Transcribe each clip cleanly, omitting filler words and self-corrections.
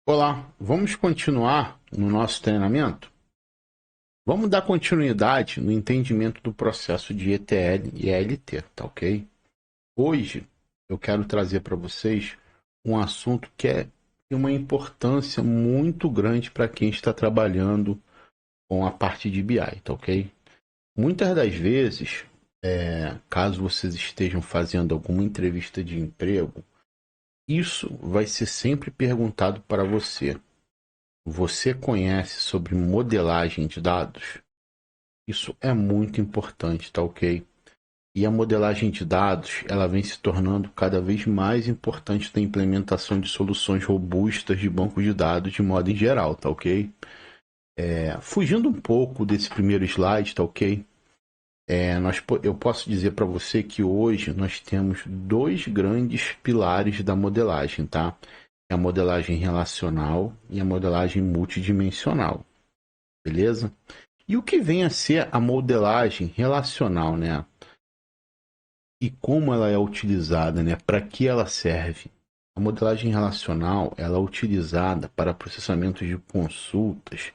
Olá, vamos continuar no nosso treinamento? Vamos dar continuidade no entendimento do processo de ETL e ELT, tá ok? Hoje eu quero trazer para vocês um assunto que é de uma importância muito grande para quem está trabalhando com a parte de BI, tá ok? Muitas das vezes, caso vocês estejam fazendo alguma entrevista de emprego, isso vai ser sempre perguntado para você. Você conhece sobre modelagem de dados? Isso é muito importante, tá ok? E a modelagem de dados, ela vem se tornando cada vez mais importante na implementação de soluções robustas de bancos de dados de modo em geral, tá ok? Fugindo um pouco desse primeiro slide, tá ok? Eu posso dizer para você que hoje nós temos dois grandes pilares da modelagem, tá? É a modelagem relacional e a modelagem multidimensional, beleza? E o que vem a ser a modelagem relacional, né? E como ela é utilizada, né? Para que ela serve? A modelagem relacional, ela é utilizada para processamento de consultas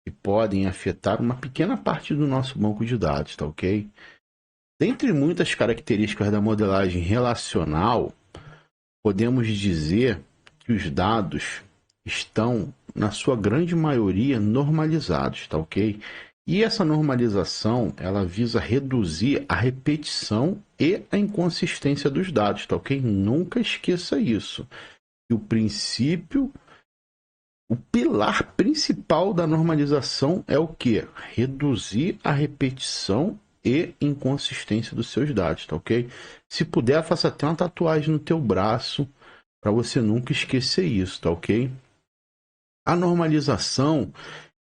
que podem afetar uma pequena parte do nosso banco de dados, tá ok? Dentre muitas características da modelagem relacional, podemos dizer que os dados estão, na sua grande maioria, normalizados, tá ok? E essa normalização, ela visa reduzir a repetição e a inconsistência dos dados, tá ok? Nunca esqueça isso. E o pilar principal da normalização é o quê? Reduzir a repetição e inconsistência dos seus dados, tá ok? Se puder, faça até uma tatuagem no teu braço para você nunca esquecer isso, tá ok? A normalização,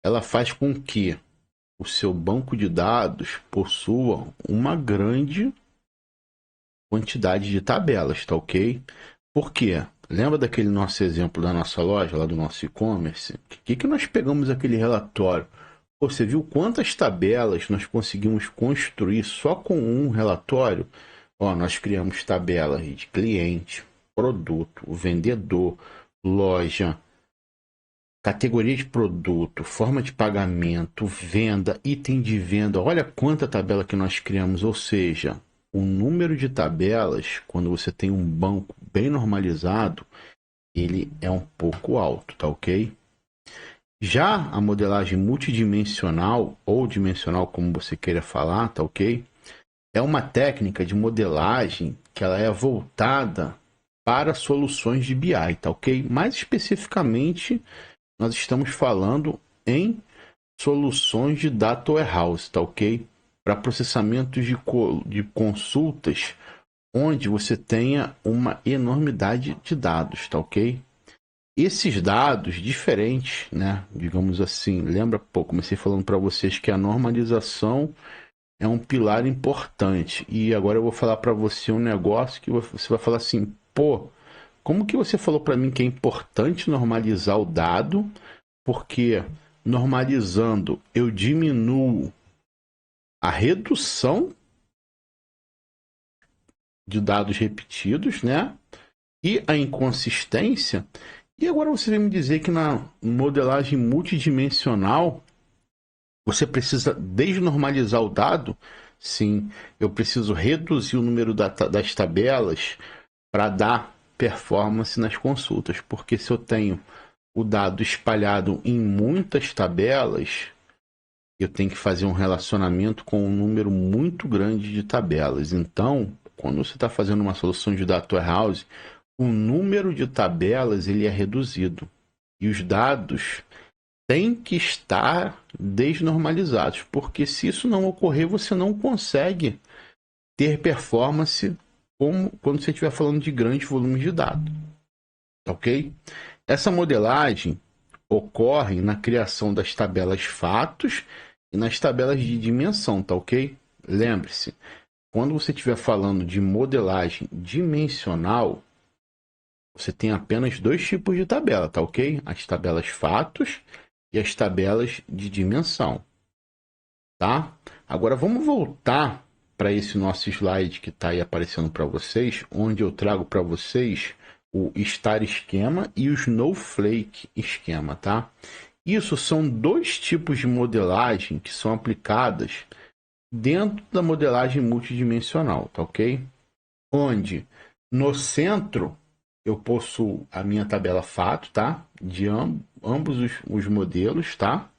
ela faz com que o seu banco de dados possua uma grande quantidade de tabelas, tá ok? Por quê? Lembra daquele nosso exemplo da nossa loja, lá do nosso e-commerce? O que nós pegamos aquele relatório? Pô, você viu quantas tabelas nós conseguimos construir só com um relatório? Ó, nós criamos tabelas de cliente, produto, vendedor, loja, categoria de produto, forma de pagamento, venda, item de venda. Olha quanta tabela que nós criamos. Ou seja, o número de tabelas, quando você tem um banco bem normalizado, ele é um pouco alto, tá ok? Já a modelagem multidimensional, ou dimensional, como você queira falar, tá ok? É uma técnica de modelagem que ela é voltada para soluções de BI, tá ok? Mais especificamente, nós estamos falando em soluções de data warehouse, tá ok? Para processamento de consultas onde você tenha uma enormidade de dados, tá ok? Esses dados diferentes, né? Digamos assim, lembra, pô, comecei falando para vocês que a normalização é um pilar importante. E agora eu vou falar para você um negócio que você vai falar assim, pô, como que você falou para mim que é importante normalizar o dado? Porque normalizando eu diminuo a redução de dados repetidos, né? E a inconsistência. E agora você vem me dizer que na modelagem multidimensional você precisa desnormalizar o dado? Sim, eu preciso reduzir o número das tabelas para dar performance nas consultas, porque se eu tenho o dado espalhado em muitas tabelas, eu tenho que fazer um relacionamento com um número muito grande de tabelas. Então, quando você está fazendo uma solução de data warehouse, o número de tabelas ele é reduzido e os dados têm que estar desnormalizados, porque se isso não ocorrer, você não consegue ter performance como quando você estiver falando de grandes volumes de dados, ok? Essa modelagem ocorre na criação das tabelas fatos e nas tabelas de dimensão, tá ok? Lembre-se, quando você estiver falando de modelagem dimensional, você tem apenas dois tipos de tabela, tá ok? As tabelas fatos e as tabelas de dimensão, tá? Agora vamos voltar para esse nosso slide que está aí aparecendo para vocês, onde eu trago para vocês o Star Esquema e o Snowflake Esquema, tá? Isso são dois tipos de modelagem que são aplicadas dentro da modelagem multidimensional, tá ok? Onde no centro eu possuo a minha tabela fato, tá? De ambos os modelos, tá?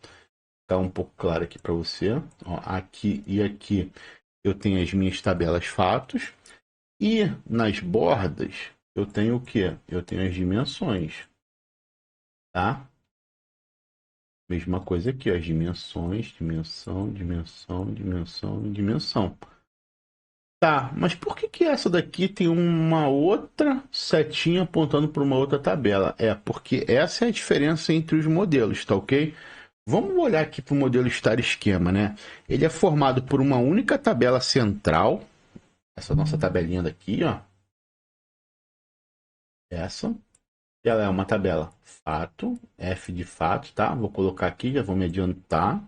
Tá um pouco claro aqui para você. Ó, aqui e aqui eu tenho as minhas tabelas fatos. E nas bordas eu tenho o quê? Eu tenho as dimensões, tá? Mesma coisa aqui, ó, as dimensões, dimensão, dimensão, dimensão, dimensão. Tá, mas por que que essa daqui tem uma outra setinha apontando para uma outra tabela? É porque essa é a diferença entre os modelos, tá ok? Vamos olhar aqui para o modelo Star Esquema, né? Ele é formado por uma única tabela central. Essa nossa tabelinha daqui, ó. Essa. Ela é uma tabela fato, F de fato, tá? Vou colocar aqui, já vou me adiantar.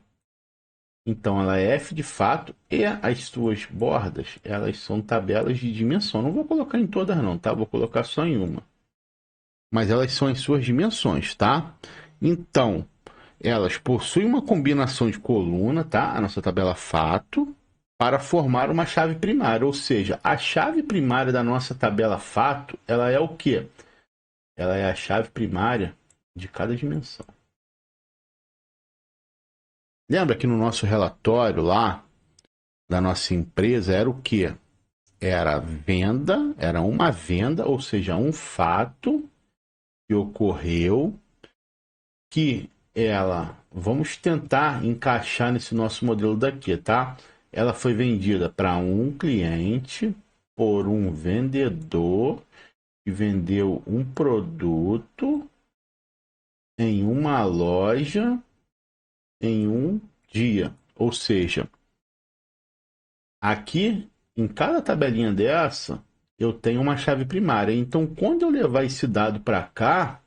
Então, ela é F de fato e as suas bordas, elas são tabelas de dimensão. Não vou colocar em todas não, tá? Vou colocar só em uma. Mas elas são as suas dimensões, tá? Então, elas possuem uma combinação de coluna, tá? A nossa tabela fato, para formar uma chave primária. Ou seja, a chave primária da nossa tabela fato, ela é o quê? Ela é a chave primária de cada dimensão. Lembra que no nosso relatório lá da nossa empresa era o quê? Era venda, era uma venda, ou seja, um fato que ocorreu que vamos tentar encaixar nesse nosso modelo daqui, tá? Ela foi vendida para um cliente por um vendedor que vendeu um produto em uma loja em um dia. Ou seja, aqui em cada tabelinha dessa eu tenho uma chave primária. Então, quando eu levar esse dado para cá,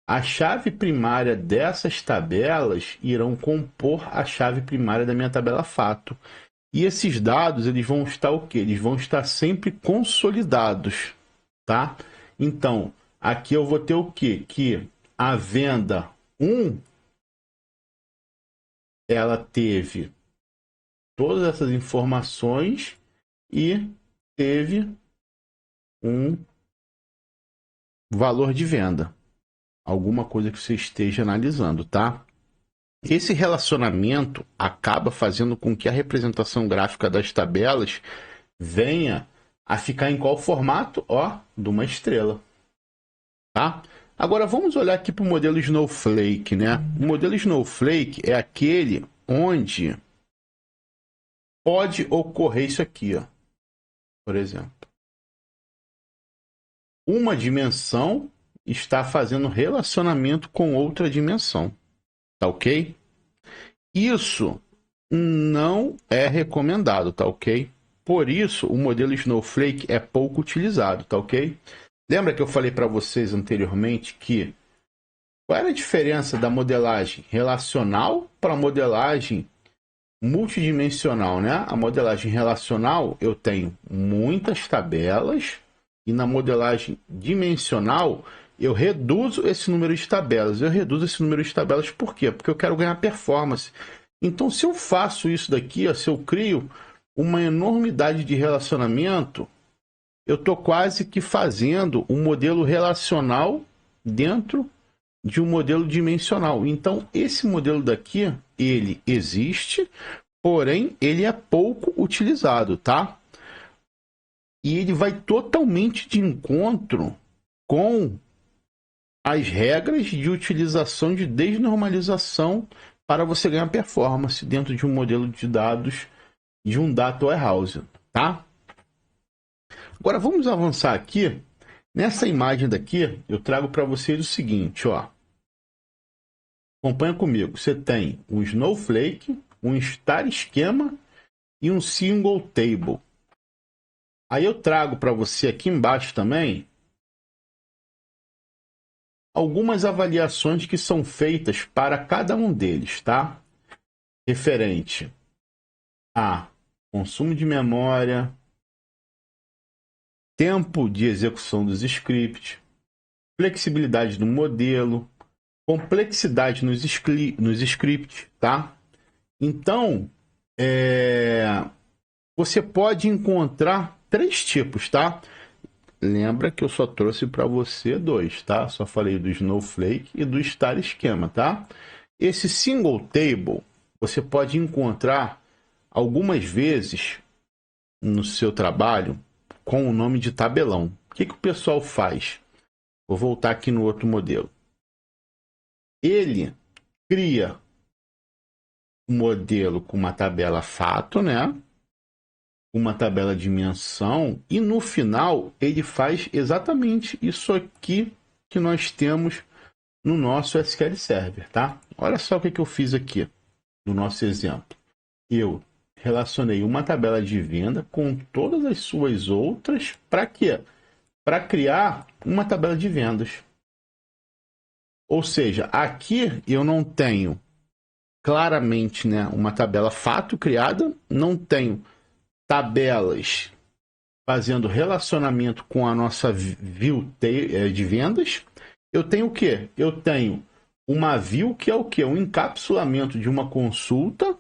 a chave primária dessas tabelas irão compor a chave primária da minha tabela fato. E esses dados, eles vão estar o quê? Eles vão estar sempre consolidados, tá? Então, aqui eu vou ter o quê? Que a venda 1, ela teve todas essas informações e teve um valor de venda. Alguma coisa que você esteja analisando, tá? Esse relacionamento acaba fazendo com que a representação gráfica das tabelas venha a ficar em qual formato? Ó, de uma estrela, tá? Agora vamos olhar aqui para o modelo Snowflake, né? O modelo Snowflake é aquele onde pode ocorrer isso aqui, ó, por exemplo. Uma dimensão está fazendo relacionamento com outra dimensão, tá ok? Isso não é recomendado, tá ok? Por isso, o modelo Snowflake é pouco utilizado, tá ok? Lembra que eu falei para vocês anteriormente que qual era a diferença da modelagem relacional para a modelagem multidimensional, né? A modelagem relacional eu tenho muitas tabelas e na modelagem dimensional eu reduzo esse número de tabelas. Eu reduzo esse número de tabelas por quê? Porque eu quero ganhar performance. Então, se eu faço isso daqui, ó, se eu crio uma enormidade de relacionamento, eu estou quase que fazendo um modelo relacional dentro de um modelo dimensional. Então, esse modelo daqui, ele existe, porém, ele é pouco utilizado, tá? E ele vai totalmente de encontro com as regras de utilização de desnormalização para você ganhar performance dentro de um modelo de dados de um data warehouse, tá? Agora vamos avançar aqui. Nessa imagem daqui, eu trago para vocês o seguinte, ó. Acompanha comigo. Você tem um Snowflake, um Star Esquema e um Single Table. Aí eu trago para você aqui embaixo também algumas avaliações que são feitas para cada um deles, tá? Referente a consumo de memória, tempo de execução dos scripts, flexibilidade do modelo, complexidade nos scripts, tá? Então, você pode encontrar 3 tipos, tá? Lembra que eu só trouxe para você 2, tá? Só falei do Snowflake e do Star Schema, tá? Esse Single Table, você pode encontrar algumas vezes no seu trabalho com o nome de tabelão. O que o pessoal faz? Vou voltar aqui no outro modelo. Ele cria um modelo com uma tabela fato, né? Uma tabela dimensão, e no final ele faz exatamente isso aqui que nós temos no nosso SQL Server, tá? Olha só o que eu fiz aqui no nosso exemplo. Eu relacionei uma tabela de venda com todas as suas outras, para quê? Para criar uma tabela de vendas. Ou seja, aqui eu não tenho claramente, né, uma tabela fato criada, não tenho tabelas fazendo relacionamento com a nossa view de vendas. Eu tenho o quê? Eu tenho uma view que é o quê? Um encapsulamento de uma consulta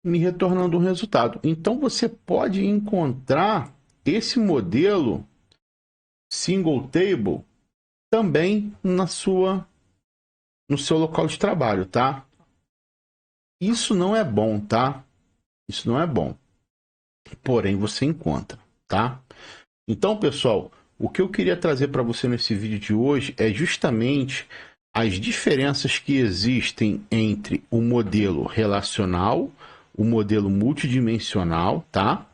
me retornando um resultado. Então você pode encontrar esse modelo Single Table também no seu local de trabalho, tá? Isso não é bom, tá? Isso não é bom. Porém, você encontra, tá? Então, pessoal, o que eu queria trazer para você nesse vídeo de hoje é justamente as diferenças que existem entre o modelo relacional, o modelo multidimensional, tá?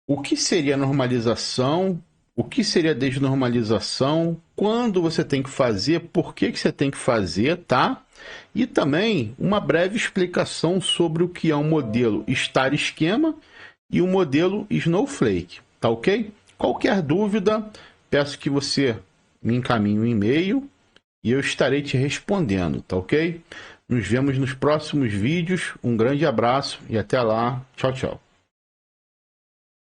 O que seria normalização, o que seria desnormalização, quando você tem que fazer, por que você tem que fazer, tá? E também uma breve explicação sobre o que é um modelo Star Schema e o modelo Snowflake, tá ok? Qualquer dúvida, peço que você me encaminhe um e-mail e eu estarei te respondendo, tá ok? Nos vemos nos próximos vídeos, um grande abraço e até lá, tchau, tchau.